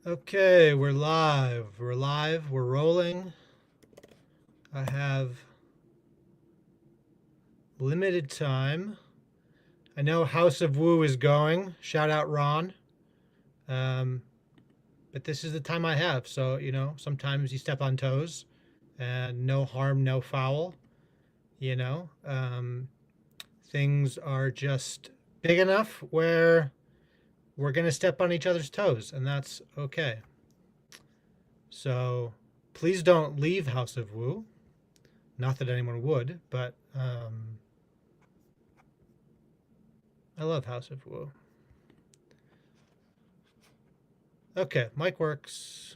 Okay, we're live. We're live. We're rolling. I have limited time. I know House of Woo is going. Shout out Ron. Um, but this is the time I have. So, sometimes you step on toes and no harm, no foul. You know, things are just big enough where we're going to step on each other's toes, and that's okay. So please don't leave House of Woo. Not that anyone would, but I love House of Woo. Okay, mic works.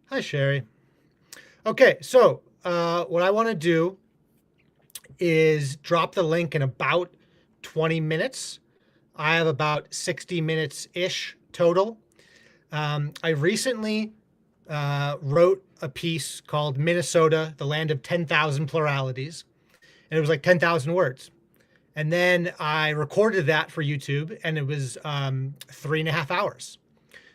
Hi, Sherry. Okay, so what I want to do is drop the link in about 20 minutes. I have about 60 minutes-ish total. I recently wrote a piece called Minnesota, the Land of 10,000 Pluralities, and it was like 10,000 words. And then I recorded that for YouTube, and it was 3.5 hours.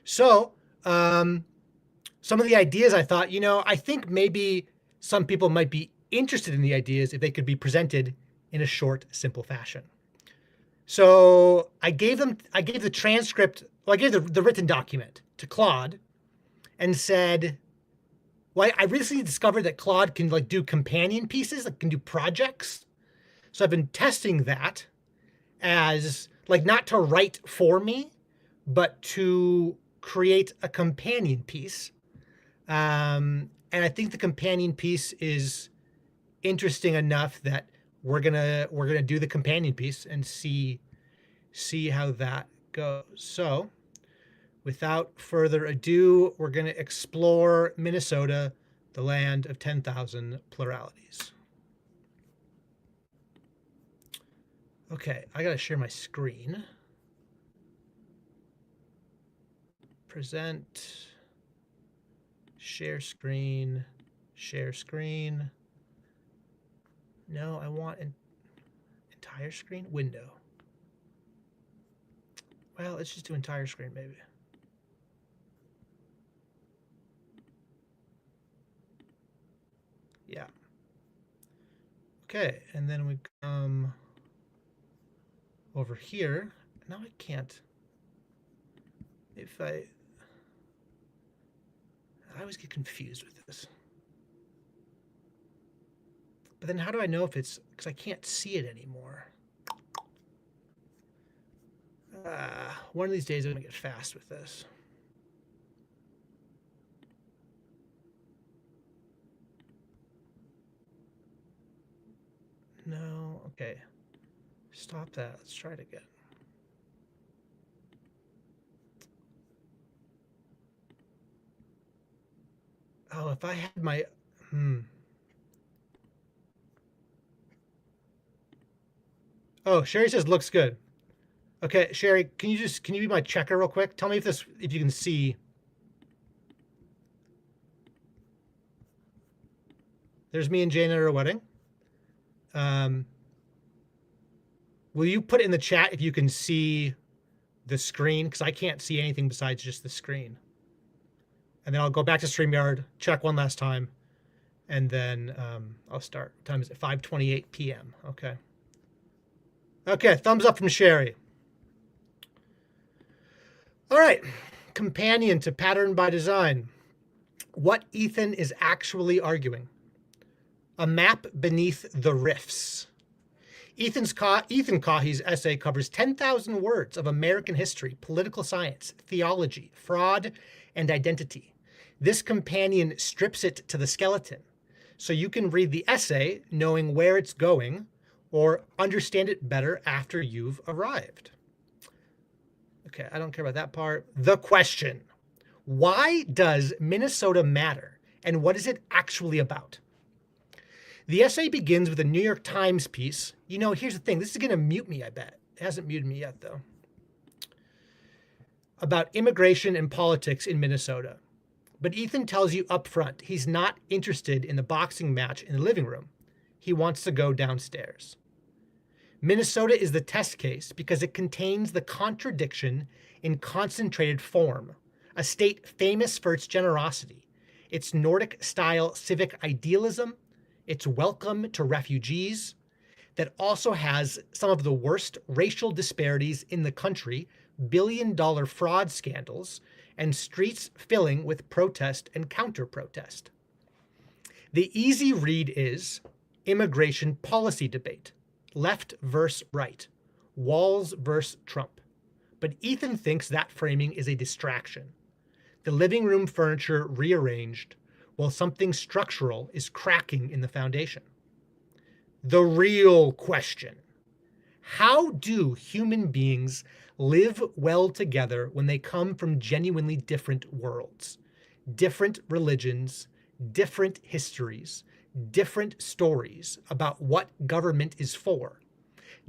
So some of the ideas I thought, I think maybe some people might be interested in the ideas if they could be presented in a short, simple fashion. So I gave the transcript, well, I gave the written document to Claude and said, well, I recently discovered that Claude can do companion pieces, can do projects. So I've been testing that as not to write for me, but to create a companion piece. And I think the companion piece is interesting enough that we're gonna do the companion piece and see how that goes. So without further ado, we're gonna explore Minnesota, the land of 10,000 pluralities. Okay, I gotta share my screen. Present, share screen, share screen. No, I want an entire screen, window. Well, let's just do entire screen maybe. Yeah. Okay, and then we come over here. Now I can't. If I always get confused with this. But then how do I know if it's, because I can't see it anymore. One of these days I'm gonna get fast with this. No, okay. Stop that, let's try it again. Oh, if I had my, Oh, Sherry says looks good. Okay, Sherry, can you be my checker real quick? Tell me if you can see. There's me and Jane at our wedding. Will you put in the chat if you can see the screen? Because I can't see anything besides just the screen. And then I'll go back to StreamYard, check one last time, and then I'll start. What time is it? 5:28 p.m. Okay. Okay, thumbs up from Sherry. All right, companion to Pattern by Design. What Ethan is actually arguing. A map beneath the rifts. Ethan Caughey's essay covers 10,000 words of American history, political science, theology, fraud, and identity. This companion strips it to the skeleton, so you can read the essay knowing where it's going or understand it better after you've arrived. Okay, I don't care about that part. The question. Why does Minnesota matter, and what is it actually about? The essay begins with a New York Times piece. Here's the thing. This is going to mute me, I bet. It hasn't muted me yet, though. About immigration and politics in Minnesota. But Ethan tells you up front he's not interested in the boxing match in the living room. He wants to go downstairs. Minnesota is the test case because it contains the contradiction in concentrated form, a state famous for its generosity, its Nordic-style civic idealism, its welcome to refugees, that also has some of the worst racial disparities in the country, billion-dollar fraud scandals, and streets filling with protest and counter-protest. The easy read is immigration policy debate, left versus right, Walz versus Trump. But Ethan thinks that framing is a distraction. The living room furniture rearranged while something structural is cracking in the foundation. The real question: how do human beings live well together when they come from genuinely different worlds, different religions, different histories, different stories about what government is for,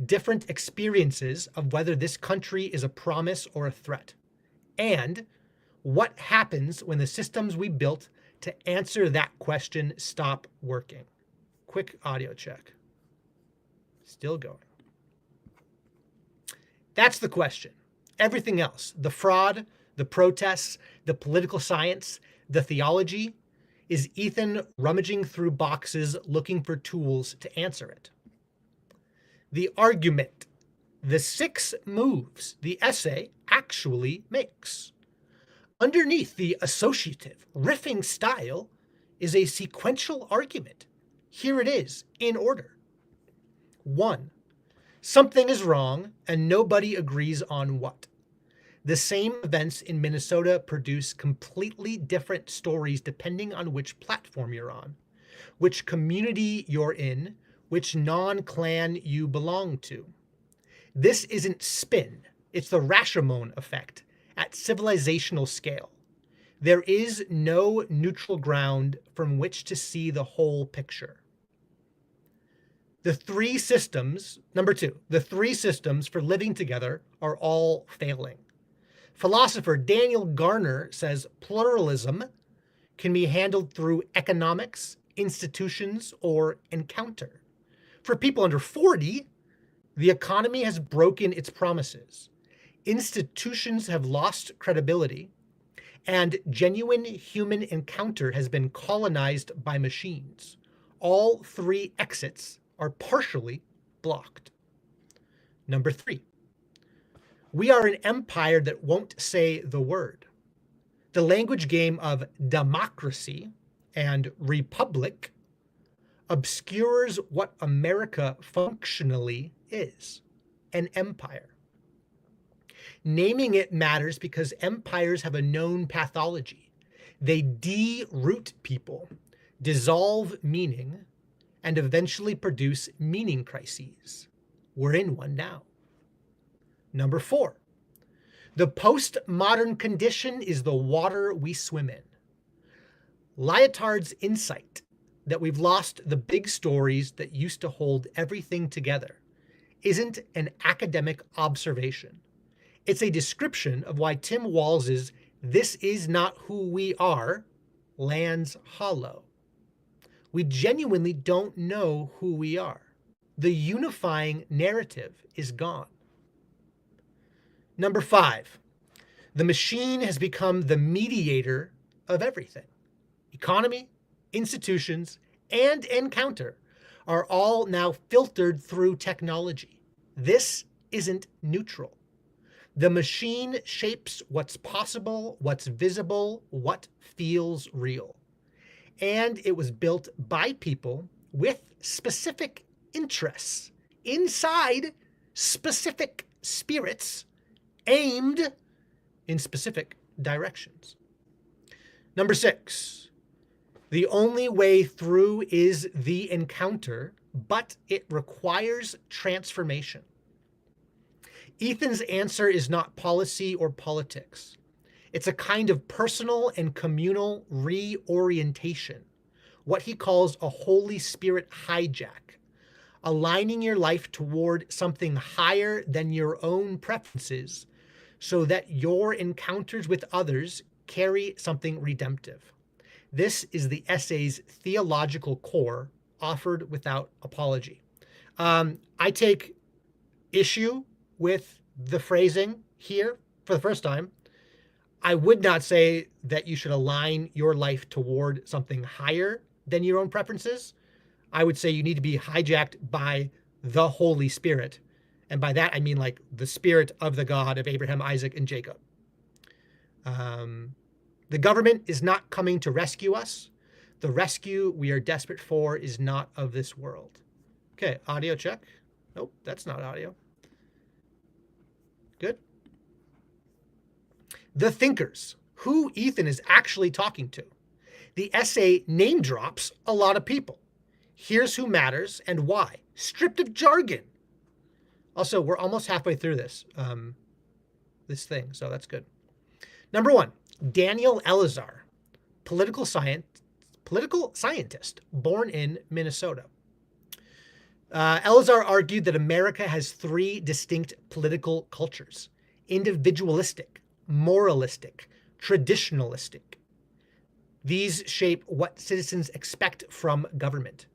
different experiences of whether this country is a promise or a threat, and what happens when the systems we built to answer that question stop working? Quick audio check. Still going. That's the question. Everything else, the fraud, the protests, the political science, the theology, is Ethan rummaging through boxes looking for tools to answer it. The argument, the 6 moves the essay actually makes. Underneath the associative, riffing style is a sequential argument. Here it is, in order. 1. Something is wrong and nobody agrees on what. The same events in Minnesota produce completely different stories depending on which platform you're on, which community you're in, which non-clan you belong to. This isn't spin, it's the Rashomon effect at civilizational scale. There is no neutral ground from which to see the whole picture. The 3 systems, number 2, the 3 systems for living together are all failing. Philosopher Daniel Garner says pluralism can be handled through economics, institutions, or encounter. For people under 40, the economy has broken its promises. Institutions have lost credibility, and genuine human encounter has been colonized by machines. All 3 exits are partially blocked. Number 3, we are an empire that won't say the word. The language game of democracy and republic obscures what America functionally is: an empire. Naming it matters because empires have a known pathology. They de-root people, dissolve meaning, and eventually produce meaning crises. We're in one now. Number 4, the postmodern condition is the water we swim in. Lyotard's insight that we've lost the big stories that used to hold everything together isn't an academic observation. It's a description of why Tim Walz's "this is not who we are" lands hollow. We genuinely don't know who we are. The unifying narrative is gone. Number 5, the machine has become the mediator of everything. Economy, institutions, and encounter are all now filtered through technology. This isn't neutral. The machine shapes what's possible, what's visible, what feels real. And it was built by people with specific interests inside specific spirits aimed in specific directions. Number 6, the only way through is the encounter, but it requires transformation. Ethan's answer is not policy or politics. It's a kind of personal and communal reorientation, what he calls a Holy Spirit hijack, aligning your life toward something higher than your own preferences so that your encounters with others carry something redemptive. This is the essay's theological core, offered without apology. I take issue with the phrasing here for the first time. I would not say that you should align your life toward something higher than your own preferences. I would say you need to be hijacked by the Holy Spirit. And by that, I mean like the spirit of the God of Abraham, Isaac, and Jacob. The government is not coming to rescue us. The rescue we are desperate for is not of this world. Okay, audio check. Nope, that's not audio. Good. The thinkers, who Ethan is actually talking to. The essay name drops a lot of people. Here's who matters and why, stripped of jargon. Also, we're almost halfway through this thing, so that's good. Number 1, Daniel Elazar, political scientist, born in Minnesota. Elazar argued that America has 3 distinct political cultures: individualistic, moralistic, traditionalistic. These shape what citizens expect from government.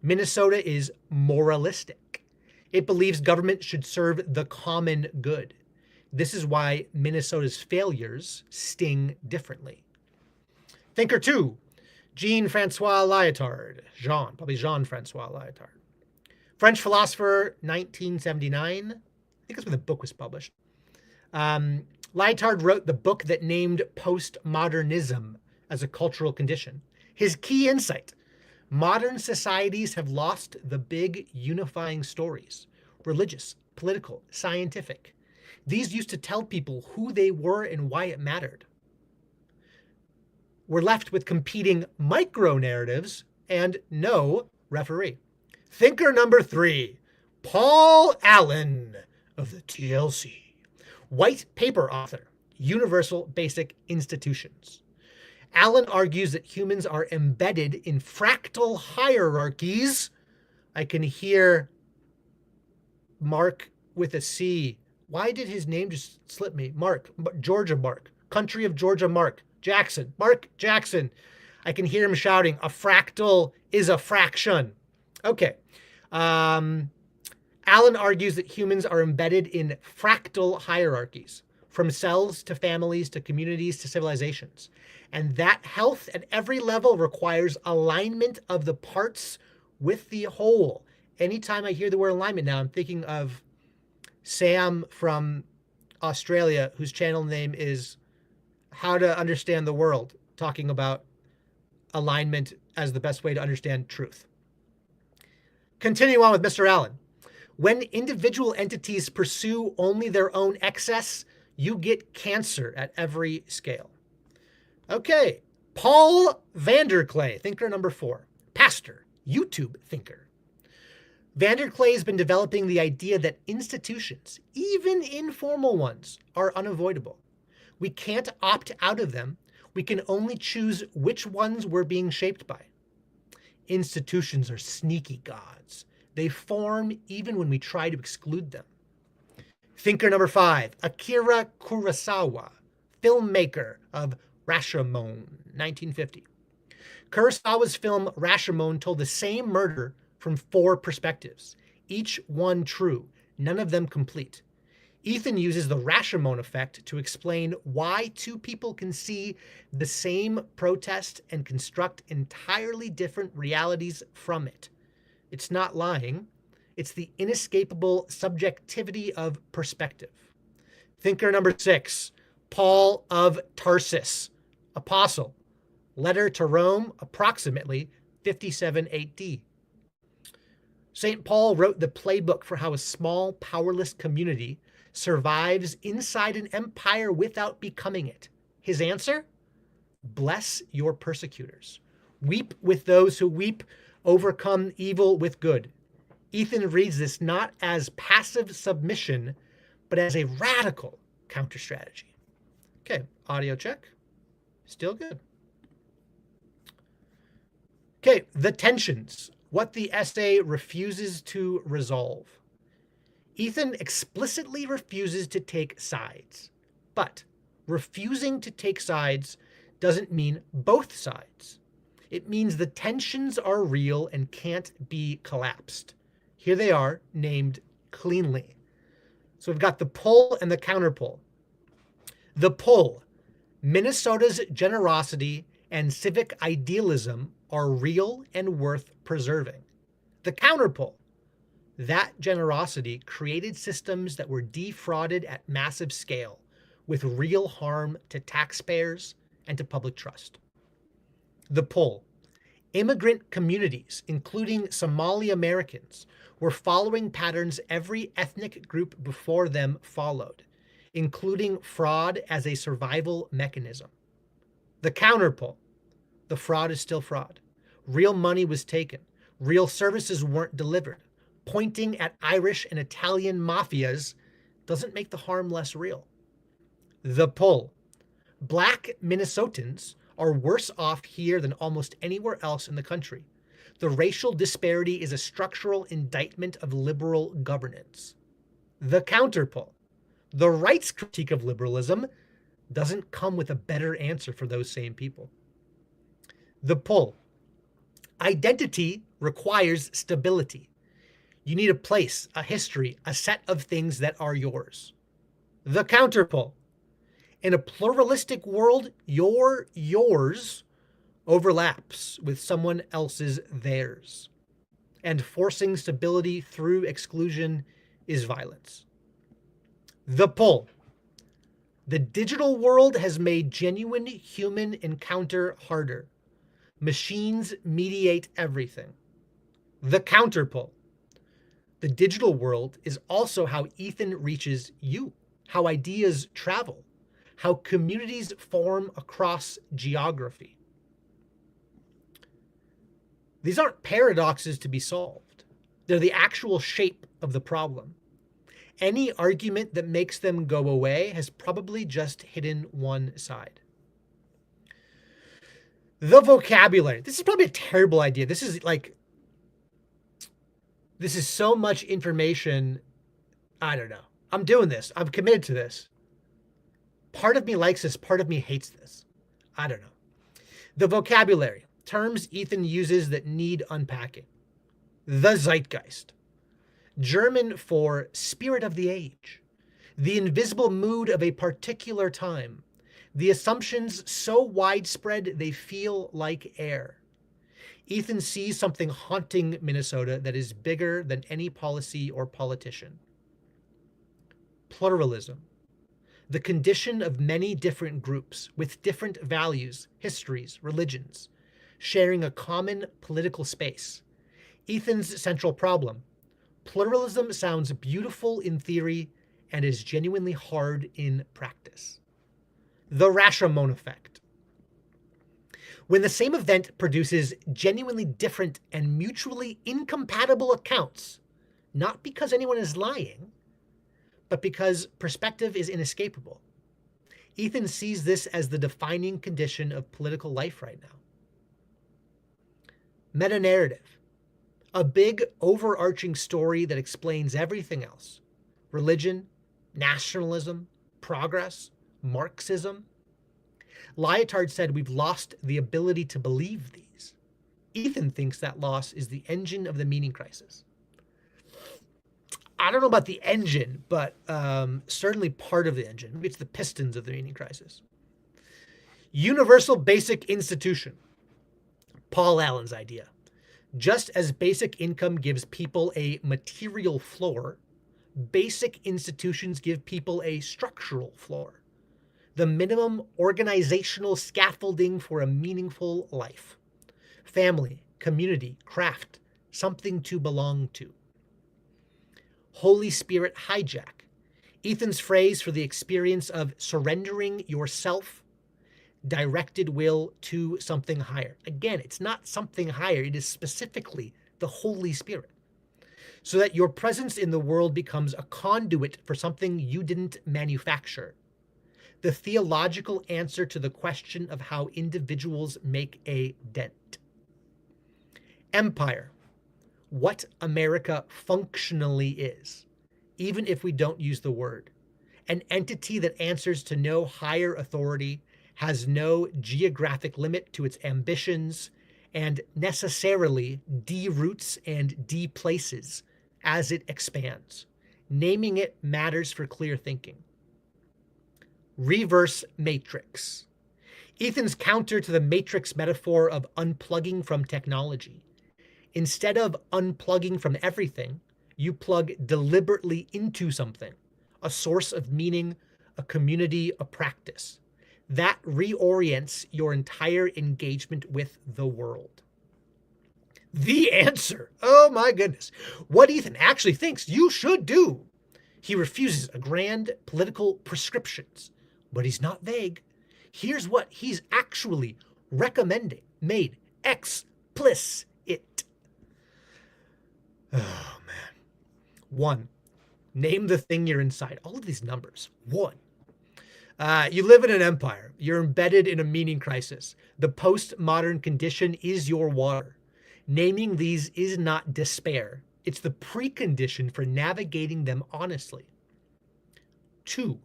Minnesota is moralistic. It believes government should serve the common good. This is why Minnesota's failures sting differently. Thinker 2, Jean-Francois Lyotard. Jean-Francois Lyotard. French philosopher, 1979. I think that's when the book was published. Lyotard wrote the book that named postmodernism as a cultural condition. His key insight: modern societies have lost the big unifying stories, religious, political, scientific. These used to tell people who they were and why it mattered. We're left with competing micro-narratives and no referee. Thinker number 3, Paul Allen of the TLC. White paper author, Universal Basic Institutions. Allen argues that humans are embedded in fractal hierarchies. I can hear Mark with a C. Why did his name just slip me? Mark, Georgia Mark, country of Georgia Mark, Jackson, Mark Jackson. I can hear him shouting, a fractal is a fraction. Okay. Allen argues that humans are embedded in fractal hierarchies, from cells to families to communities to civilizations. And that health at every level requires alignment of the parts with the whole. Anytime I hear the word alignment now, I'm thinking of Sam from Australia, whose channel name is How to Understand the World, talking about alignment as the best way to understand truth. Continue on with Mr. Allen. When individual entities pursue only their own excess, you get cancer at every scale. Okay, Paul Vanderklay, thinker number 4, pastor, YouTube thinker. Vanderklay has been developing the idea that institutions, even informal ones, are unavoidable. We can't opt out of them. We can only choose which ones we're being shaped by. Institutions are sneaky gods. They form even when we try to exclude them. Thinker number 5, Akira Kurosawa, filmmaker of Rashomon, 1950. Kurosawa's film Rashomon told the same murder from 4 perspectives, each one true, none of them complete. Ethan uses the Rashomon effect to explain why 2 people can see the same protest and construct entirely different realities from it. It's not lying. It's the inescapable subjectivity of perspective. Thinker number 6, Paul of Tarsus, apostle. Letter to Rome, approximately 57 AD. St. Paul wrote the playbook for how a small, powerless community survives inside an empire without becoming it. His answer? Bless your persecutors. Weep with those who weep. Overcome evil with good. Ethan reads this not as passive submission, but as a radical counter strategy. Okay, audio check. Still good. Okay, the tensions. What the essay refuses to resolve. Ethan explicitly refuses to take sides, but refusing to take sides doesn't mean both sides. It means the tensions are real and can't be collapsed. Here they are, named cleanly. So we've got the pull and the counterpull. The pull: Minnesota's generosity and civic idealism are real and worth preserving. The counterpull: that generosity created systems that were defrauded at massive scale with real harm to taxpayers and to public trust. The pull: immigrant communities, including Somali Americans, were following patterns every ethnic group before them followed, including fraud as a survival mechanism. The counterpull: the fraud is still fraud. Real money was taken. Real services weren't delivered. Pointing at Irish and Italian mafias doesn't make the harm less real. The pull: Black Minnesotans are worse off here than almost anywhere else in the country. The racial disparity is a structural indictment of liberal governance. The counterpull: the right's critique of liberalism doesn't come with a better answer for those same people. The pull: identity requires stability. You need a place, a history, a set of things that are yours. The counterpull: in a pluralistic world, your yours overlaps with someone else's theirs. And forcing stability through exclusion is violence. The pull: the digital world has made genuine human encounter harder. Machines mediate everything. The counterpull: the digital world is also how Ethan reaches you, how ideas travel, how communities form across geography. These aren't paradoxes to be solved. They're the actual shape of the problem. Any argument that makes them go away has probably just hidden one side. The vocabulary. This is probably a terrible idea. This is so much information. I don't know. I'm doing this. I'm committed to this. Part of me likes this. Part of me hates this. I don't know. The vocabulary. Terms Ethan uses that need unpacking. The zeitgeist. German for spirit of the age. The invisible mood of a particular time. The assumptions so widespread they feel like air. Ethan sees something haunting Minnesota that is bigger than any policy or politician. Pluralism. The condition of many different groups with different values, histories, religions, sharing a common political space. Ethan's central problem: pluralism sounds beautiful in theory and is genuinely hard in practice. The Rashomon effect. When the same event produces genuinely different and mutually incompatible accounts, not because anyone is lying, but because perspective is inescapable. Ethan sees this as the defining condition of political life right now. Meta-narrative. A big, overarching story that explains everything else. Religion, nationalism, progress, Marxism. Lyotard said we've lost the ability to believe these. Ethan thinks that loss is the engine of the meaning crisis. I don't know about the engine, but certainly part of the engine. Maybe it's the pistons of the meaning crisis. Universal basic institution. Paul Allen's idea. Just as basic income gives people a material floor, basic institutions give people a structural floor. The minimum organizational scaffolding for a meaningful life. Family, community, craft, something to belong to. Holy Spirit hijack. Ethan's phrase for the experience of surrendering yourself, directed will to something higher. Again, it's not something higher. It is specifically the Holy Spirit. So that your presence in the world becomes a conduit for something you didn't manufacture. The theological answer to the question of how individuals make a dent. Empire. What America functionally is, even if we don't use the word. An entity that answers to no higher authority, has no geographic limit to its ambitions, and necessarily deroots and deplaces as it expands. Naming it matters for clear thinking. Reverse matrix. Ethan's counter to the matrix metaphor of unplugging from technology. Instead of unplugging from everything, you plug deliberately into something, a source of meaning, a community, a practice. That reorients your entire engagement with the world. The answer. Oh my goodness. What Ethan actually thinks you should do. He refuses a grand political prescriptions, but he's not vague. Here's what he's actually recommending, made explicit. Oh man. 1. Name the thing you're inside. All of these numbers. 1. You live in an empire. You're embedded in a meaning crisis. The postmodern condition is your water. Naming these is not despair. It's the precondition for navigating them honestly. 2.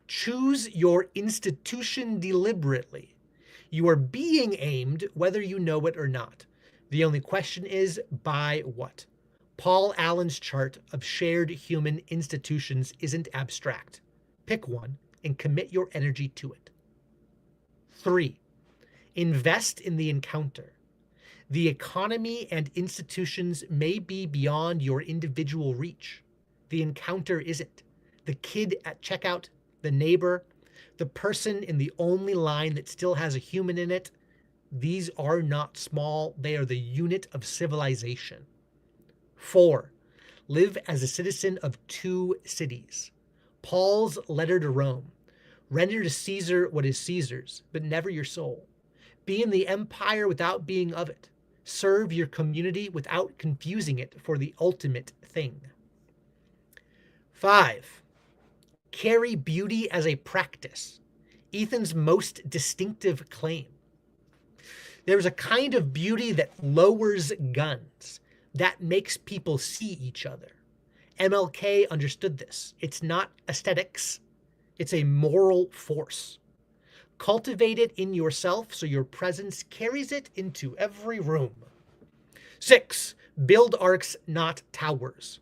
Choose your institution deliberately. You are being aimed whether you know it or not. The only question is, by what? Paul Allen's chart of shared human institutions isn't abstract. Pick one and commit your energy to it. 3. Invest in the encounter. The economy and institutions may be beyond your individual reach. The encounter isn't. The kid at checkout, the neighbor, the person in the only line that still has a human in it, these are not small. They are the unit of civilization. 4. Live as a citizen of 2 cities. Paul's letter to Rome. Render to Caesar what is Caesar's, but never your soul. Be in the empire without being of it. Serve your community without confusing it for the ultimate thing. 5. Carry beauty as a practice. Ethan's most distinctive claim. There's a kind of beauty that lowers guns, that makes people see each other. MLK understood this. It's not aesthetics. It's a moral force. Cultivate it in yourself so your presence carries it into every room. 6. Build arcs, not towers.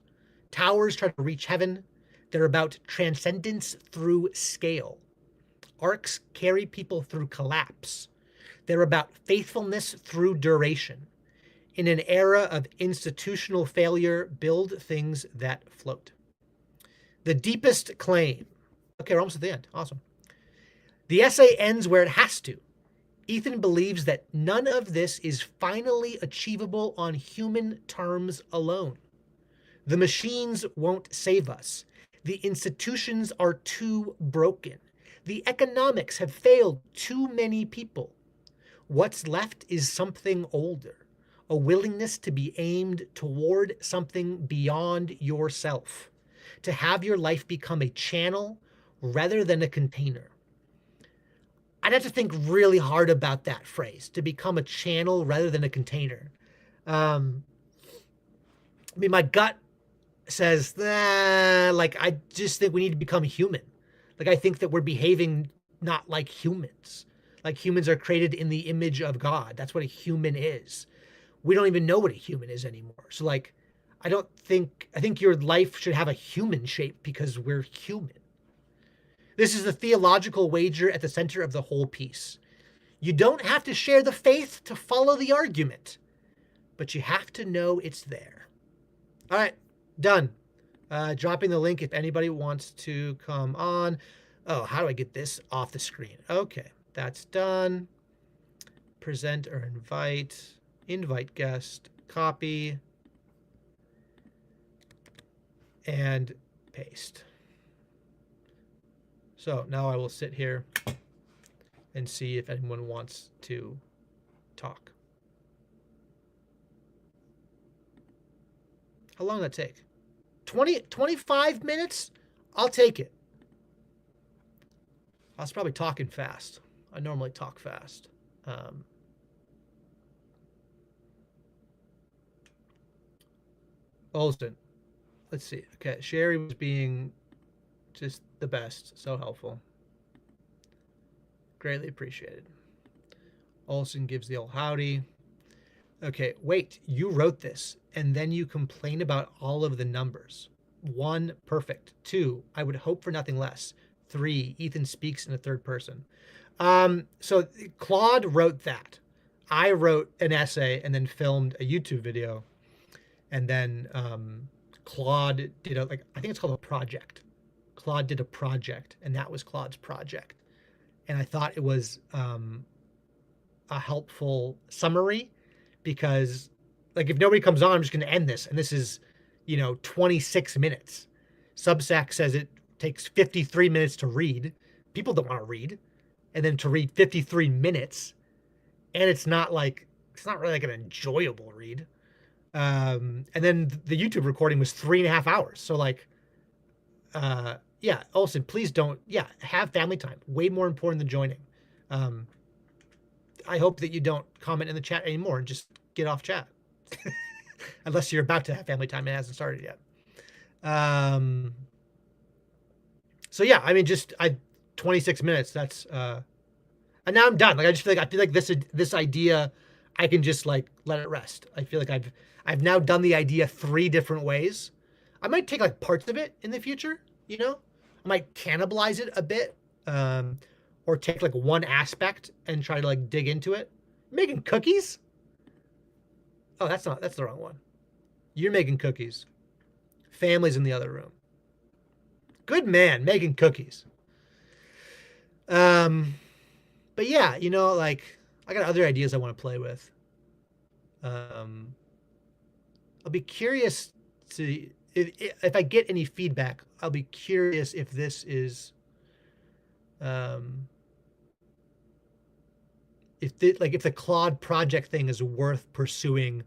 Towers try to reach heaven. They're about transcendence through scale. Arcs carry people through collapse. They're about faithfulness through duration. In an era of institutional failure, build things that float. The deepest claim. Okay, we're almost at the end. Awesome. The essay ends where it has to. Ethan believes that none of this is finally achievable on human terms alone. The machines won't save us. The institutions are too broken. The economics have failed too many people. What's left is something older, a willingness to be aimed toward something beyond yourself, to have your life become a channel rather than a container. I'd have to think really hard about that phrase, to become a channel rather than a container. My gut says, I just think we need to become human. I think that we're behaving not like humans. Like humans are created in the image of God. That's what a human is. We don't even know what a human is anymore. So I think your life should have a human shape because we're human. This is the theological wager at the center of the whole piece. You don't have to share the faith to follow the argument, but you have to know it's there. All right, done. Dropping the link if anybody wants to come on. Oh, how do I get this off the screen? Okay, that's done. Present or invite guest, copy, and paste. So now I will sit here and see if anyone wants to talk. How long did that take? 25 minutes? I'll take it. I was probably talking fast. I normally talk fast. Olson. Let's see. Okay, Sherry was being just the best. So helpful. Greatly appreciated. Olson gives the old howdy. Okay, wait, you wrote this, and then you complain about all of the numbers. 1, perfect. 2, I would hope for nothing less. 3, Ethan speaks in the third person. So Claude wrote that. I wrote an essay and then filmed a YouTube video, and then Claude did a, like, I think it's called a project. Claude did a project, and that was Claude's project. And I thought it was a helpful summary, because like if nobody comes on, I'm just going to end this, and this is 26 minutes. Substack says it takes 53 minutes to read. People don't want to read, and then to read 53 minutes, and it's not really like an enjoyable read. And then the YouTube recording was 3.5 hours. So like, yeah, Olson, please don't. Yeah, have family time. Way more important than joining. I hope that you don't comment in the chat anymore and just get off chat, unless you're about to have family time and it hasn't started yet. So yeah, I mean, 26 minutes. That's and now I'm done. Like I feel like this idea, I can just like let it rest. I feel like I've now done the idea 3 different ways. I might take like parts of it in the future. I might cannibalize it a bit, or take like one aspect and try to like dig into it. Making cookies? Oh, that's the wrong one. You're making cookies. Family's in the other room. Good man, making cookies. But yeah, like I got other ideas I want to play with. I'll be curious to if I get any feedback. I'll be curious if this is if the Claude project thing is worth pursuing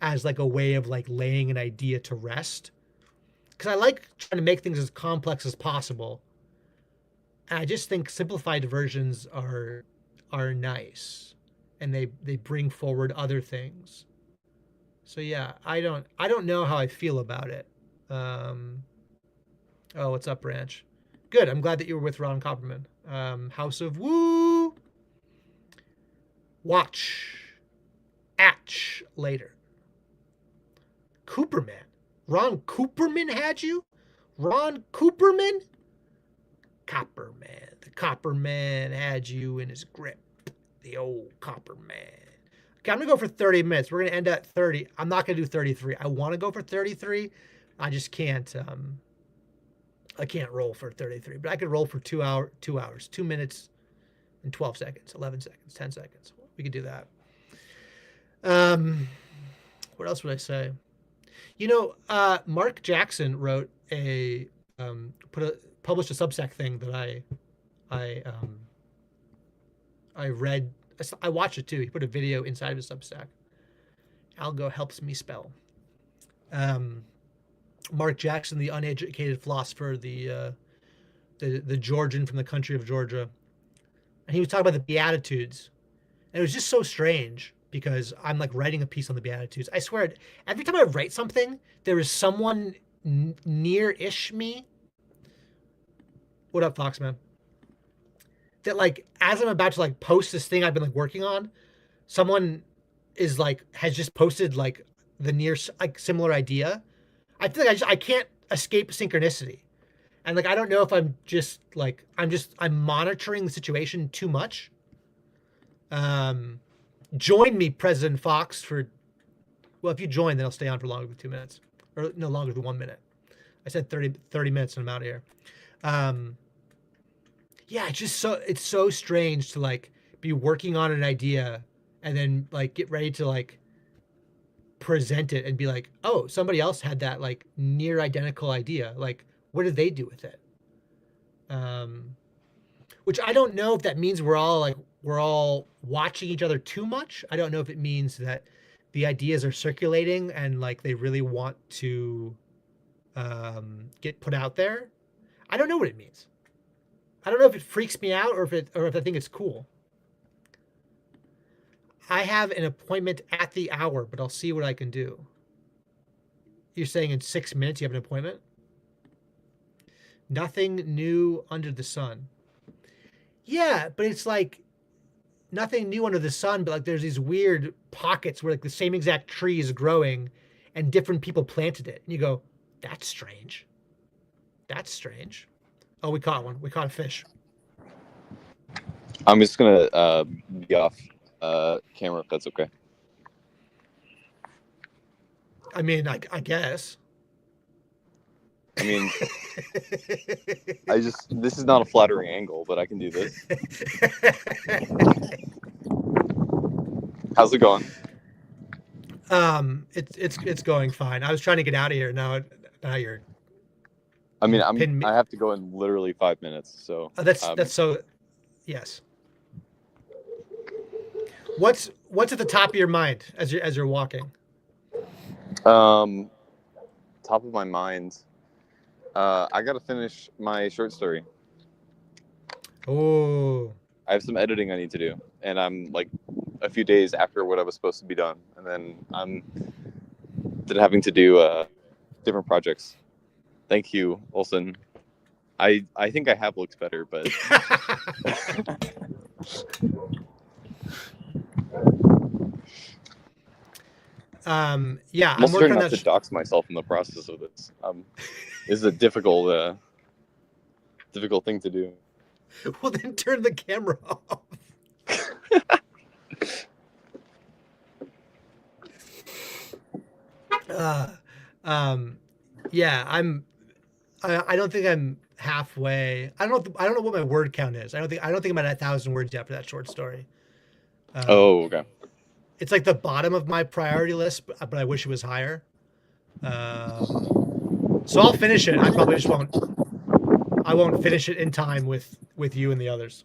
as like a way of like laying an idea to rest, because I like trying to make things as complex as possible. And I just think simplified versions are nice, and they bring forward other things. So yeah, I don't know how I feel about it. Oh, what's up, Branch? Good. I'm glad that you were with Ron Copperman. House of Woo. Watch. Atch later. Cooperman. Ron Cooperman had you? Ron Cooperman? Copperman. The Copperman had you in his grip. The old Copperman. Okay, I'm going to go for 30 minutes. We're going to end at 30. I'm not going to do 33. I want to go for 33. I just can't. I can't roll for 33, but I could roll for 2 hours, 2 minutes and 12 seconds, 11 seconds, 10 seconds. We could do that. What else would I say? Mark Jackson wrote published a Substack thing that I read. I watched it too. He put a video inside of his Substack. Algo helps me spell. Mark Jackson, the uneducated philosopher, the Georgian from the country of Georgia, and he was talking about the Beatitudes, and it was just so strange because I'm like writing a piece on the Beatitudes. I swear, every time I write something, there is someone near-ish me. What up, Foxman? That like as I'm about to like post this thing I've been like working on, someone is like has just posted like the near like similar idea. I feel like I can't escape synchronicity, and like I don't know if I'm just like I'm monitoring the situation too much. Join me, President Fox, for if you join, then I'll stay on for longer than 2 minutes, or no longer than 1 minute. I said 30 minutes and I'm out of here. Yeah, it's so strange to like be working on an idea and then like get ready to like present it and be like, oh, somebody else had that like near identical idea. Like, what did they do with it? Which I don't know if that means we're all watching each other too much. I don't know if it means that the ideas are circulating and like they really want to get put out there. I don't know what it means. I don't know if it freaks me out or if I think it's cool. I have an appointment at the hour, but I'll see what I can do. You're saying in 6 minutes you have an appointment? Nothing new under the sun. Yeah, but it's like nothing new under the sun, but like there's these weird pockets where like the same exact tree is growing and different people planted it. And you go, That's strange. That's strange. Oh, we caught one. We caught a fish. I'm just gonna be off camera if that's okay. I mean, I guess. I mean, this is not a flattering angle, but I can do this. How's it going? It's going fine. I was trying to get out of here. Now you're. I mean, Pin me. I have to go in literally 5 minutes, so That's so. Yes. What's at the top of your mind as you're walking? top of my mind. I gotta finish my short story. Oh. I have some editing I need to do, and I'm like a few days after what I was supposed to be done, and then I'm having to do different projects. Thank you, Olson. I think I have looked better, but Yeah, I'm working not to dox myself in the process of this. This is a difficult thing to do. Well, then turn the camera off. Yeah, I don't think I'm halfway. I don't know what my word count is. I don't think I'm at 1,000 words yet for that short story. Oh, okay. It's like the bottom of my priority list, but I wish it was higher. So I'll finish it. I probably just won't. I won't finish it in time with you and the others.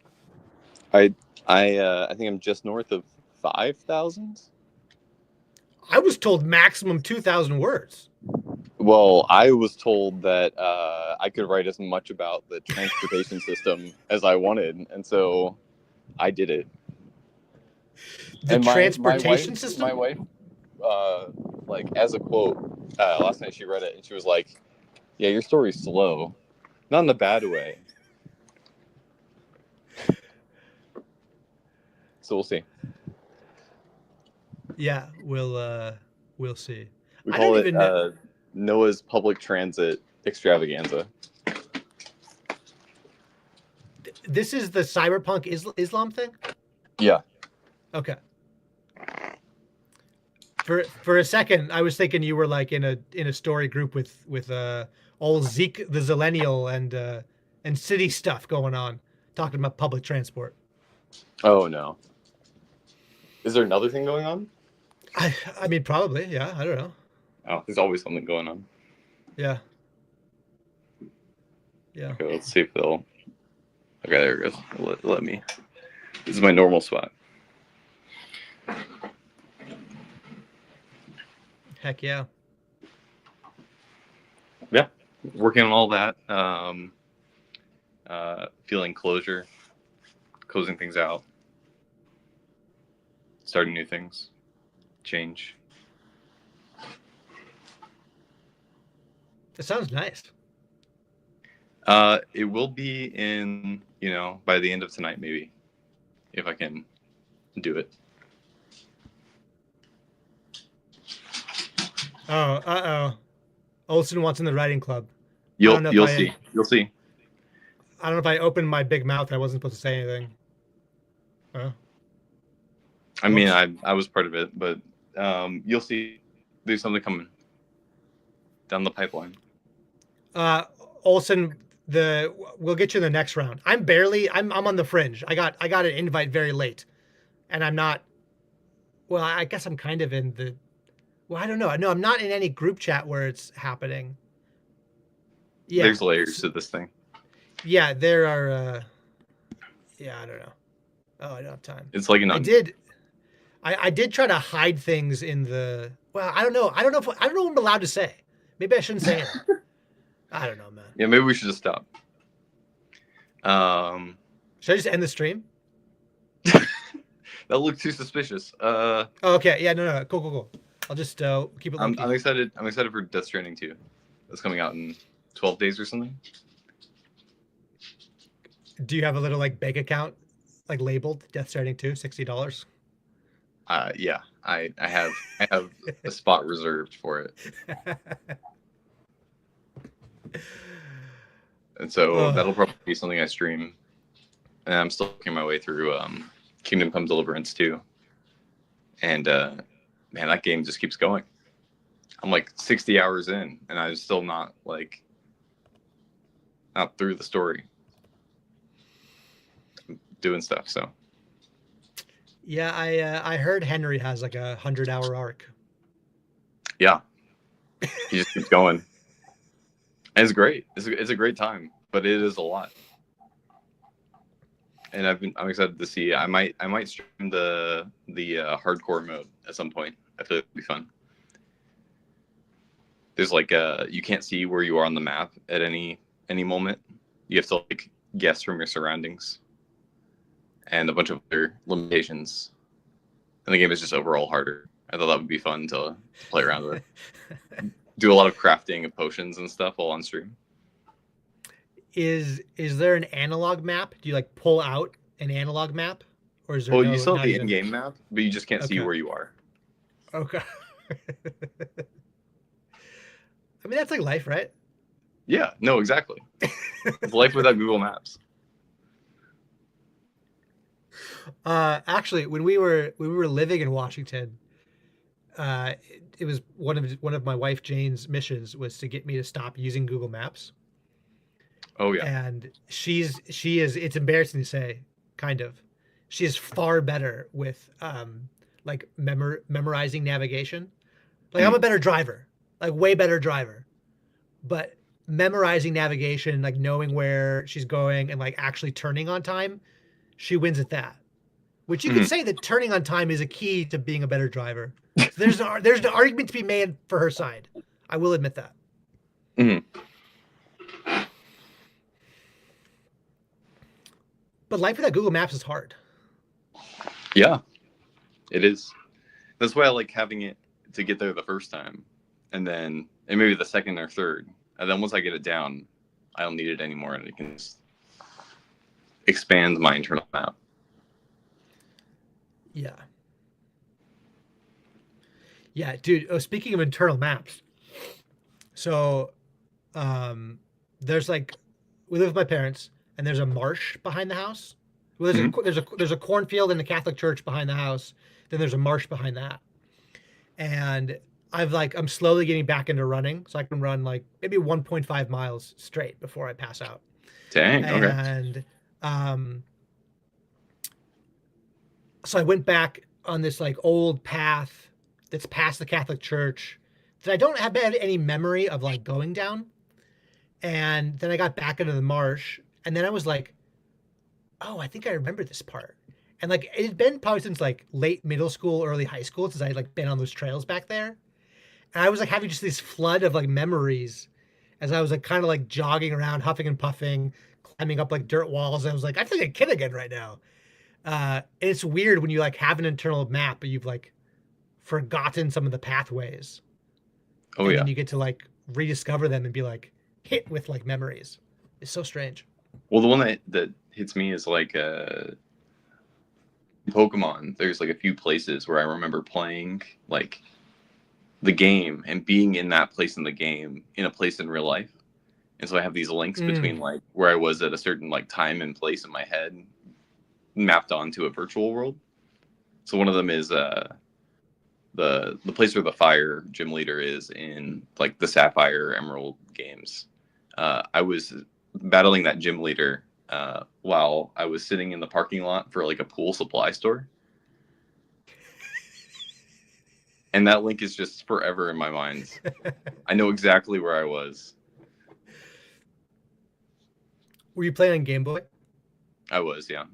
I think I'm just north of 5,000. I was told maximum 2,000 words. Well, I was told that I could write as much about the transportation system as I wanted, and so I did it. The transportation system? My wife, like as a quote, last night she read it and she was like, "Yeah, your story's slow, not in a bad way." So we'll see. Yeah, we'll see. We call it Noah's public transit extravaganza. This is the cyberpunk Islam thing? Yeah. Okay. For a second, I was thinking you were like in a story group with old Zeke the Zillennial and city stuff going on, talking about public transport. Oh no. Is there another thing going on? I mean, probably, yeah. I don't know. Oh, there's always something going on. Yeah. Yeah. Okay, let's see if they'll. Okay, there it goes. Let me. This is my normal spot. Heck yeah. Yeah, working on all that. Feeling closure, closing things out, starting new things, change. It sounds nice. It will be in, by the end of tonight, maybe, if I can do it. Oh, Olson wants in the writing club. You'll see. You'll see. I don't know if I opened my big mouth. I wasn't supposed to say anything. I mean, I was part of it, but you'll see. There's something coming down the pipeline. Olson, we'll get you in the next round. I'm on the fringe. I got an invite very late, and I'm not. Well, I guess I'm kind of in the. Well, I don't know. No, I'm not in any group chat where it's happening. Yeah, there's layers to this thing. Yeah, there are. Yeah, I don't know. Oh, I don't have time. It's like I did try to hide things in the. Well, I don't know. I don't know what I'm allowed to say. Maybe I shouldn't say it. I don't know, man. Yeah, maybe we should just stop. Should I just end the stream? That looked too suspicious. Oh, okay. Yeah, no. Cool. I'll just keep it low-key. I'm excited. I'm excited for Death Stranding 2. That's coming out in 12 days or something. Do you have a little bank account labeled Death Stranding 2, $60? Yeah, I have a spot reserved for it. And so Oh, that'll probably be something I stream. And I'm still working my way through Kingdom Come Deliverance 2. And man, that game just keeps going. I'm like 60 hours in, and I'm still not through the story, doing stuff. So yeah. I heard Henry has like 100-hour arc. yeah, he just keeps going. And it's great. It's a great time, but it is a lot. And I'm excited to see. I might stream the hardcore mode at some point. I feel like it'd be fun. There's like you can't see where you are on the map at any moment. You have to like guess from your surroundings and a bunch of other limitations. And the game is just overall harder. I thought that would be fun to play around with. Do a lot of crafting of potions and stuff while on stream. Is there an analog map? Do you like pull out an analog map, or is there Well, you no still have not the even? in-game map, but you just can't see Okay, where you are. okay. I mean that's like life, right? Yeah, no, exactly. It's life without Google Maps. Actually, when we were living in Washington, it was one of my wife Jane's missions was to get me to stop using Google Maps. Oh yeah. And she is it's embarrassing to say, kind of. She is far better with like memorizing navigation. Like I'm Mm. a better driver, like way better driver, but memorizing navigation, like knowing where she's going and like actually turning on time, she wins at that. Which you could Mm. say that turning on time is a key to being a better driver. So there's an argument to be made for her side. I will admit that. Mm. But life without Google Maps is hard. Yeah, it is. That's why I like having it to get there the first time, and maybe the second or third, and then once I get it down, I don't need it anymore, and it can just expand my internal map. Yeah. Yeah, dude. Oh, speaking of internal maps, so um, there's like we live with my parents, and there's a marsh behind the house. Well, Mm-hmm. there's a cornfield in the Catholic church behind the house. Then there's a marsh behind that, and I'm slowly getting back into running, so I can run like maybe 1.5 miles straight before I pass out. Dang. Okay. And um, so I went back on this like old path that's past the Catholic church that I don't have any memory of like going down. And then I got back into the marsh, and then I was like, oh, I think I remember this part. And like it had been probably since like late middle school, early high school since I had like been on those trails back there. And I was like having just this flood of like memories as I was like kind of like jogging around, huffing and puffing, climbing up like dirt walls. I was like, I feel like a kid again right now. It's weird when you like have an internal map, but you've like forgotten some of the pathways, Oh and yeah. then you get to like rediscover them and be like hit with like memories. It's so strange. Well, the one that hits me is like Pokemon. There's like a few places where I remember playing like the game and being in that place in the game in a place in real life. And so I have these links between Mm. like where I was at a certain like time and place in my head mapped onto a virtual world. So one of them is the place where the fire gym leader is in like the Sapphire Emerald games. I was battling that gym leader while I was sitting in the parking lot for like a pool supply store. And that link is just forever in my mind. I know exactly where I was. Were you playing on Game Boy? I was, yeah.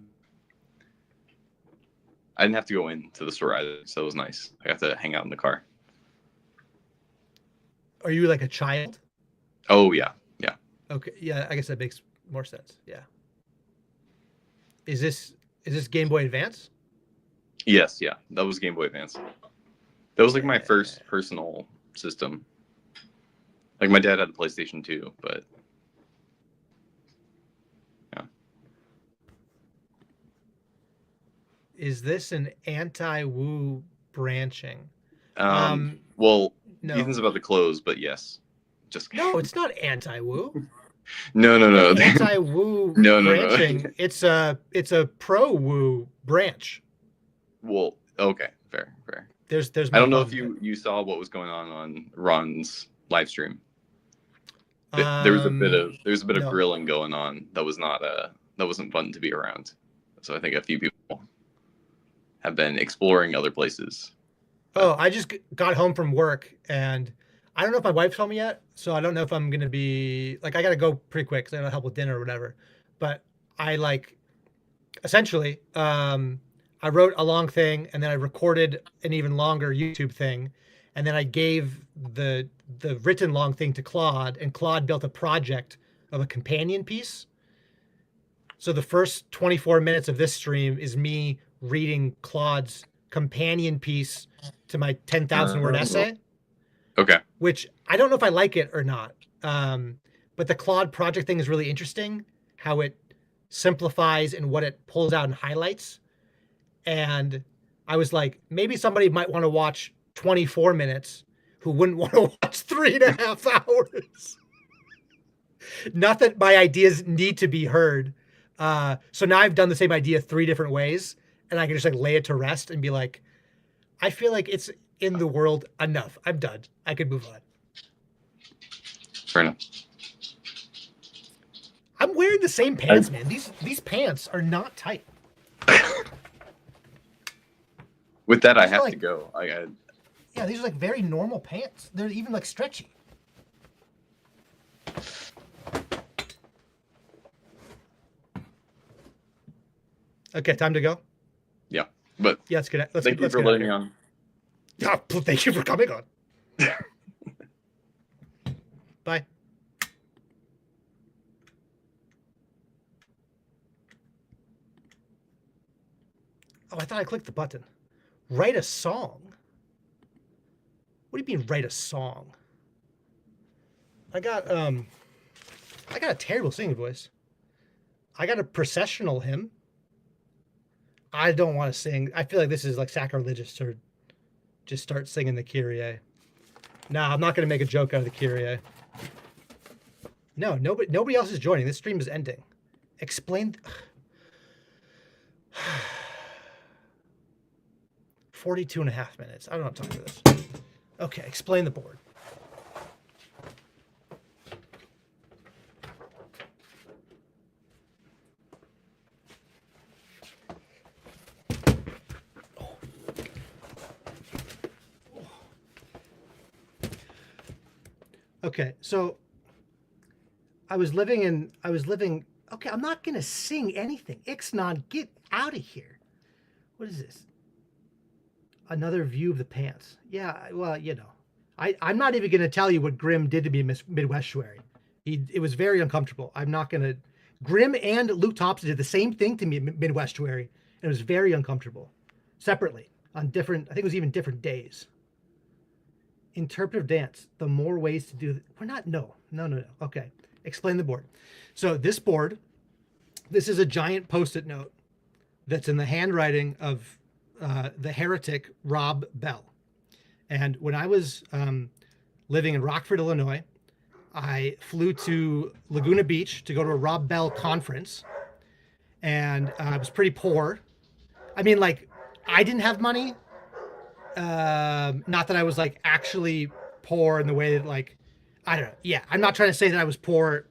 I didn't have to go into the store either, so it was nice. I got to hang out in the car. Are you like a child? Oh yeah, yeah. Okay, yeah, I guess that makes more sense. Yeah. Is this Game Boy Advance? Yes, yeah. That was Game Boy Advance. That was like my Yeah. first personal system. Like my dad had a PlayStation 2, but yeah. Is this an anti-woo branching? Um, Um, well, no. Ethan's about to close, but yes. Just No, it's not anti-woo. no, no, It's no, not anti-woo no, no, no. branching. It's a pro-woo branch. Well, okay, fair, fair. There's I more don't know if love. you saw what was going on Ron's live stream. Um, There was a bit of no. grilling going on that was not that wasn't fun to be around. So I think a few people have been exploring other places. Oh, I just got home from work and I don't know if my wife's home yet, so I don't know if I'm gonna be like I gotta go pretty quick because I gotta help with dinner or whatever. But I like essentially I wrote a long thing and then I recorded an even longer YouTube thing, and then I gave the written long thing to Claude, and Claude built a project of a companion piece. So the first 24 minutes of this stream is me reading Claude's companion piece to my 10,000 word Oh, essay, okay. which I don't know if I like it or not. But the Claude project thing is really interesting, how it simplifies and what it pulls out and highlights. And I was like, maybe somebody might want to watch 24 minutes who wouldn't want to watch 3.5 hours. Not that my ideas need to be heard. So now I've done the same idea 3 different ways, and I can just like lay it to rest and be like, I feel like it's in the world enough. I'm done. I could move on. Fair enough. I'm wearing the same pants, man. These pants are not tight. With that, I These are have like, to go. yeah, these are like very normal pants. They're even like stretchy. Okay, time to go. Yeah, but Yeah, let's get. Let's thank get. you Let's for get out of letting me here. on. Yeah, thank you for coming on. Bye. Oh, I thought I clicked the button. Write a song. What do you mean write a song? I got a terrible singing voice. I got a processional hymn. I don't want to sing. I feel like this is like sacrilegious to just start singing the Kyrie. No, I'm not going to make a joke out of the Kyrie. No, nobody else is joining. This stream is ending. Explain. 42.5 minutes. I don't have time for this. Okay, explain the board. Okay, so I was living. Okay, I'm not gonna sing anything. Ixnod, get out of here. What is this? Another view of the pants. Yeah, well, I'm not even gonna tell you what Grimm did to me, Midwesttuary. It was very uncomfortable. I'm not gonna. Grimm and Luke Thompson did the same thing to me, Midwesttuary, and it was very uncomfortable. Separately, on different. I think it was even different days. Interpretive dance. The more ways to do. We're not. No. Okay. Explain the board. So this board, this is a giant post-it note that's in the handwriting of the heretic Rob Bell. And when I was living in Rockford, Illinois, I flew to Laguna Beach to go to a Rob Bell conference, and I was pretty poor. I mean, like, I didn't have money. Not that I was like actually poor in the way that like, I don't know. Yeah, I'm not trying to say that I was poor.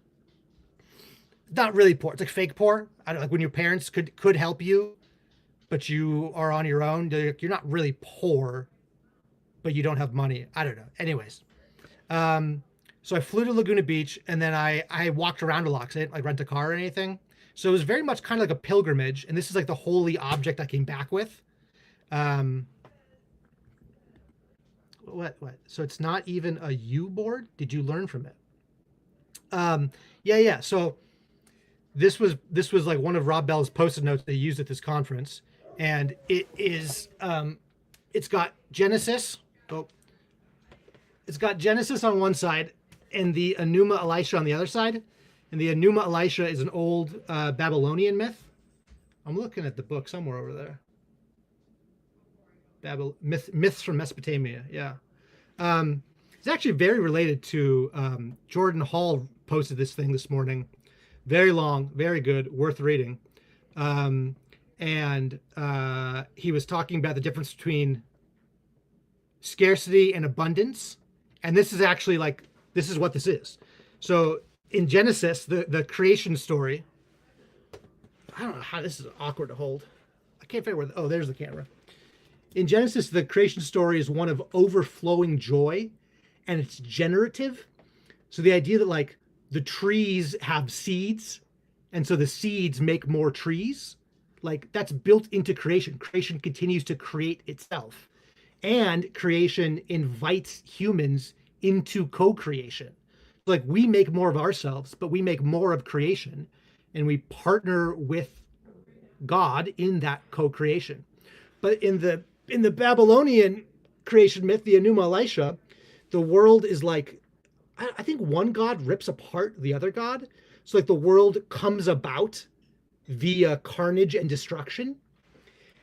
Not really poor. It's like fake poor. I don't like when your parents could help you, but you are on your own. You're not really poor, but you don't have money. I don't know. Anyways, so I flew to Laguna Beach, and then I walked around a lot because I didn't like rent a car or anything. So it was very much kind of like a pilgrimage, and this is like the holy object I came back with. What? So it's not even a U board? Did you learn from it? Yeah. So this was like one of Rob Bell's post-it notes they used at this conference, and it is it's got Genesis. Oh, it's got Genesis on one side and the Enuma Elisha on the other side. And the Enuma Elisha is an old Babylonian myth. I'm looking at the book somewhere over there. Myths from Mesopotamia. Yeah. It's actually very related to Jordan Hall posted this thing this morning. Very long, very good, worth reading. Um, and he was talking about the difference between scarcity and abundance. And this is actually like, this is what this is. So in Genesis, the creation story, I don't know how this is awkward to hold. I can't figure where, oh, there's the camera. In Genesis, the creation story is one of overflowing joy and it's generative. So the idea that like the trees have seeds and so the seeds make more trees, like that's built into creation. Creation continues to create itself. And creation invites humans into co-creation. Like we make more of ourselves, but we make more of creation and we partner with God in that co-creation. But in the Babylonian creation myth, the Enuma Elisha, the world is like I think one god rips apart the other god. So like the world comes about via carnage and destruction.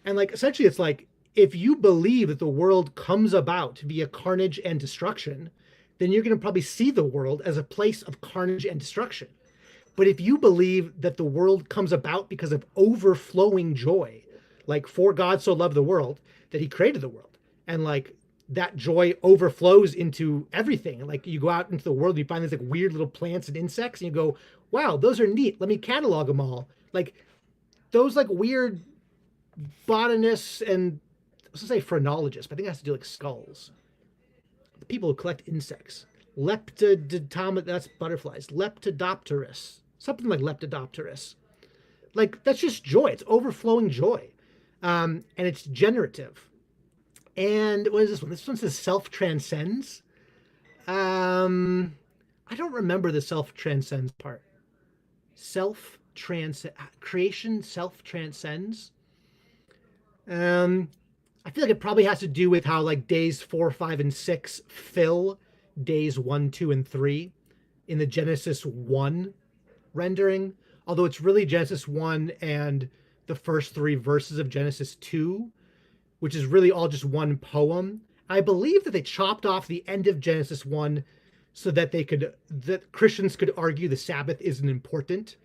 And like essentially it's like if you believe that the world comes about via carnage and destruction, then you're going to probably see the world as a place of carnage and destruction. But if you believe that the world comes about because of overflowing joy, like for God so loved the world that he created the world, and like that joy overflows into everything. And like you go out into the world, you find these like weird little plants and insects, and you go, wow, those are neat. Let me catalog them all. Like those like weird botanists and I was gonna say phrenologists, but I think it has to do like skulls. The people who collect insects. Leptodopterus, that's butterflies. Leptodopterus, something like Leptodopterus. Like that's just joy. It's overflowing joy, and it's generative. And what is this one? This one says self transcends. Um, I don't remember the self transcends part. Self transcend creation self transcends. Um, I feel like it probably has to do with how like days 4, 5, and 6 fill days 1, 2, and 3 in the Genesis 1 rendering. Although it's really Genesis 1 and the first 3 verses of Genesis 2, which is really all just one poem. I believe that they chopped off the end of Genesis 1 so that that Christians could argue the Sabbath isn't important.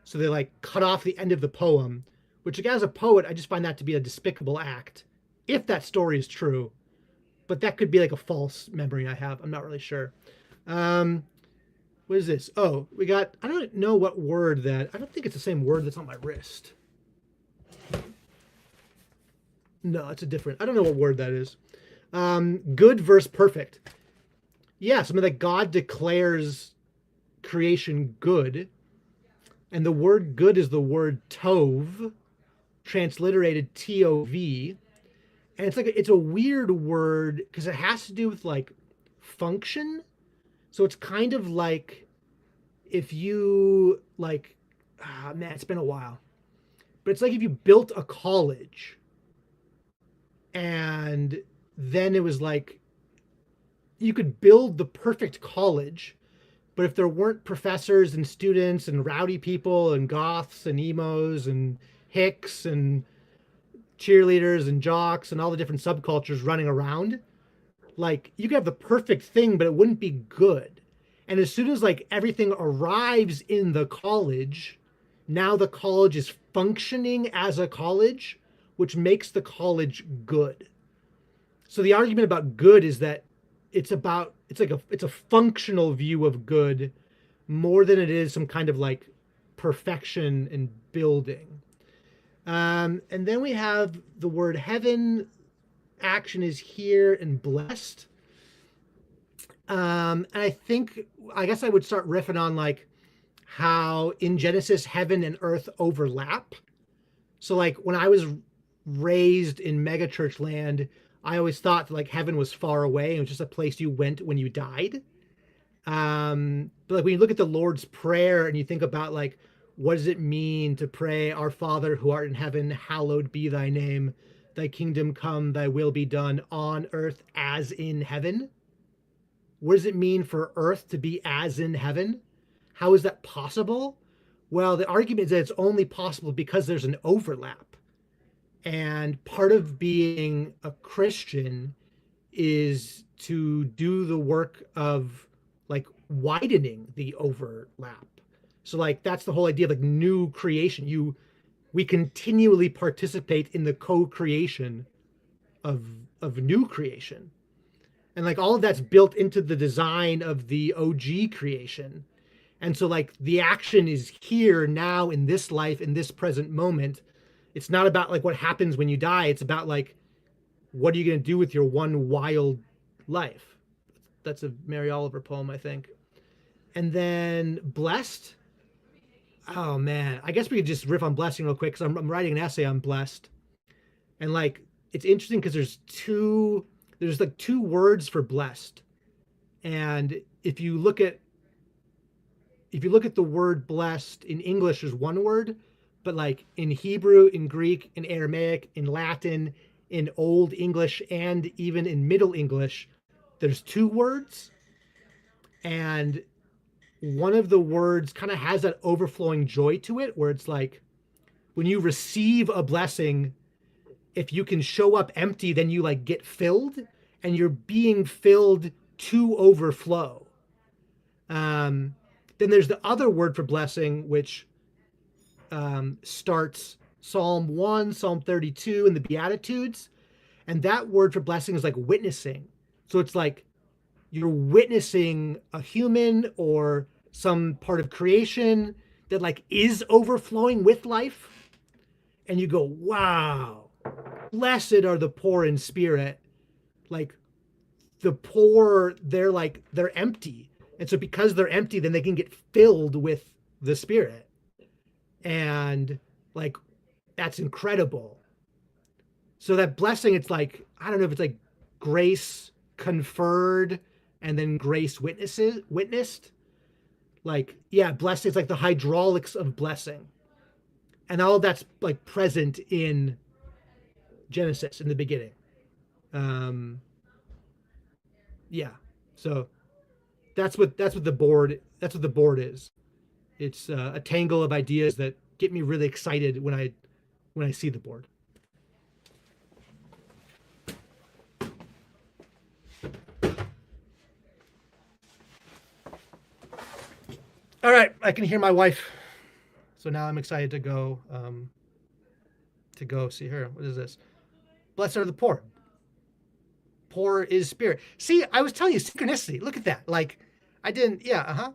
So they like cut off the end of the poem, which as a poet, I just find that to be a despicable act. If that story is true, but that could be like a false memory I have. I'm not really sure. Um, what is this? Oh, we got, I don't know what word that, I don't think it's the same word that's on my wrist. No, it's a different, I don't know what word that is. Good versus perfect. Yeah, something like God declares creation good. And the word good is the word tov, transliterated T-O-V. And it's like, it's a weird word because it has to do with like function. So it's kind of like if you like, man, it's been a while. But it's like if you built a college and then it was like you could build the perfect college, but if there weren't professors and students and rowdy people and goths and emos and hicks and cheerleaders and jocks and all the different subcultures running around, like you could have the perfect thing, but it wouldn't be good. And as soon as like everything arrives in the college, now the college is functioning as a college, which makes the college good. So the argument about good is that it's a functional view of good more than it is some kind of like perfection and building. And then we have the word heaven. Action is here and blessed. And I guess I would start riffing on like how in Genesis heaven and earth overlap. So like when I was raised in megachurch land, I always thought that like heaven was far away and it was just a place you went when you died. But like when you look at the Lord's Prayer and you think about like what does it mean to pray, Our Father who art in heaven, hallowed be thy name, thy kingdom come, thy will be done on earth as in heaven. What does it mean for earth to be as in heaven? How is that possible? Well, the argument is that it's only possible because there's an overlap. And part of being a Christian is to do the work of like widening the overlap. So like that's the whole idea of like new creation. We continually participate in the co-creation of new creation. And like all of that's built into the design of the OG creation. And so like the action is here now in this life in this present moment. It's not about like what happens when you die. It's about like what are you going to do with your one wild life? That's a Mary Oliver poem, I think. And then blessed. Oh man, I guess we could just riff on blessing real quick because I'm writing an essay on blessed, and like it's interesting because there's like two words for blessed, and if you look at the word blessed in English, there's one word, but like in Hebrew, in Greek, in Aramaic, in Latin, in Old English, and even in Middle English, there's two words, and one of the words kind of has that overflowing joy to it, where it's like when you receive a blessing, if you can show up empty, then you like get filled, and you're being filled to overflow. Um, then there's the other word for blessing, which starts Psalm 1, Psalm 32, and the Beatitudes. And that word for blessing is like witnessing. So it's like you're witnessing a human or some part of creation that like is overflowing with life. And you go, wow, blessed are the poor in spirit. Like the poor, they're empty. And so because they're empty, then they can get filled with the spirit. And like that's incredible. So that blessing, it's like, I don't know if it's like grace conferred and then grace witnessed. Like, yeah, blessing is like the hydraulics of blessing. And all that's like present in Genesis in the beginning. Um, yeah. So that's what the board is. It's a tangle of ideas that get me really excited when I see the board. All right, I can hear my wife, so now I'm excited to go see her. What is this? Blessed are the poor. Poor is spirit. See, I was telling you synchronicity. Look at that. Like, I didn't. Yeah.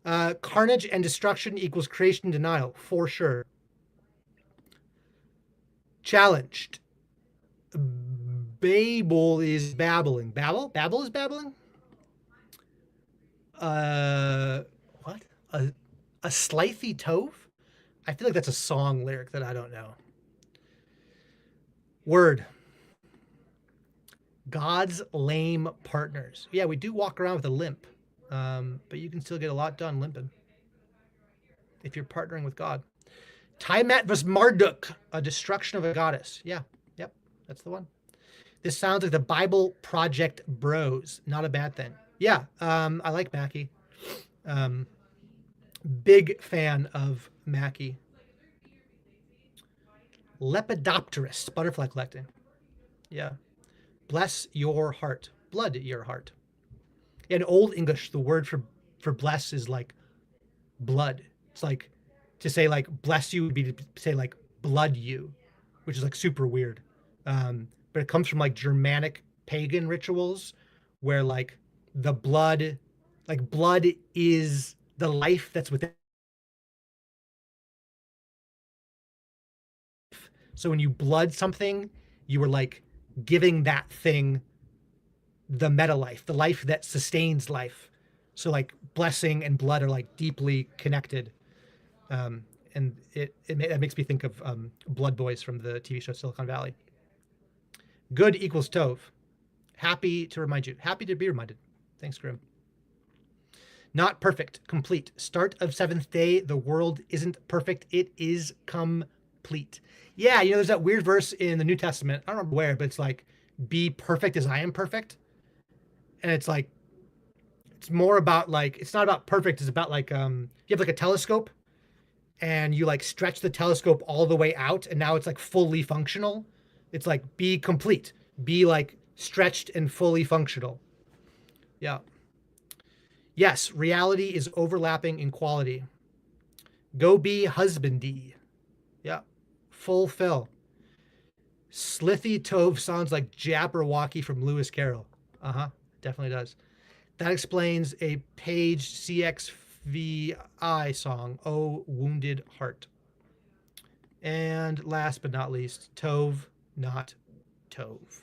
Uh-huh. Carnage and destruction equals creation denial for sure. Challenged. Babel is babbling. Babel is babbling. Uh, what? A slithy tove? I feel like that's a song lyric that I don't know. Word. God's lame partners. Yeah, we do walk around with a limp, but you can still get a lot done limping if you're partnering with God. Tiamat vs Marduk, a destruction of a goddess. Yeah, yep, that's the one. This sounds like the Bible Project Bros. Not a bad thing. Yeah, I like Mackie. Um, Big fan of Mackie. Lepidopterist, butterfly collecting. Yeah. Bless your heart. Blood your heart. In Old English, the word for bless is like blood. It's like to say like bless you would be to say like blood you, which is like super weird. But it comes from like Germanic pagan rituals where like the blood, like blood is the life that's within. So when you blood something, you were like giving that thing the meta life, the life that sustains life. So like blessing and blood are like deeply connected. And that makes me think of Blood Boys from the TV show Silicon Valley. Good equals Tove. Happy to remind you. Happy to be reminded. Thanks, Grim. Not perfect. Complete. Start of seventh day. The world isn't perfect. It is complete. Yeah, there's that weird verse in the New Testament. I don't remember where, but it's like, be perfect as I am perfect. And it's like, it's more about like, it's not about perfect. It's about like, you have like a telescope and you like stretch the telescope all the way out and now it's like fully functional. It's like be complete, be like Stretched and fully functional. Yeah. Yes, reality is overlapping in quality. Go be husbandy. Yeah. Fulfill. Slithy Tove sounds like Jabberwocky from Lewis Carroll. Uh huh. Definitely does. That explains a Page CXVI song, Oh Wounded Heart. And last but not least, Tove, not Tove.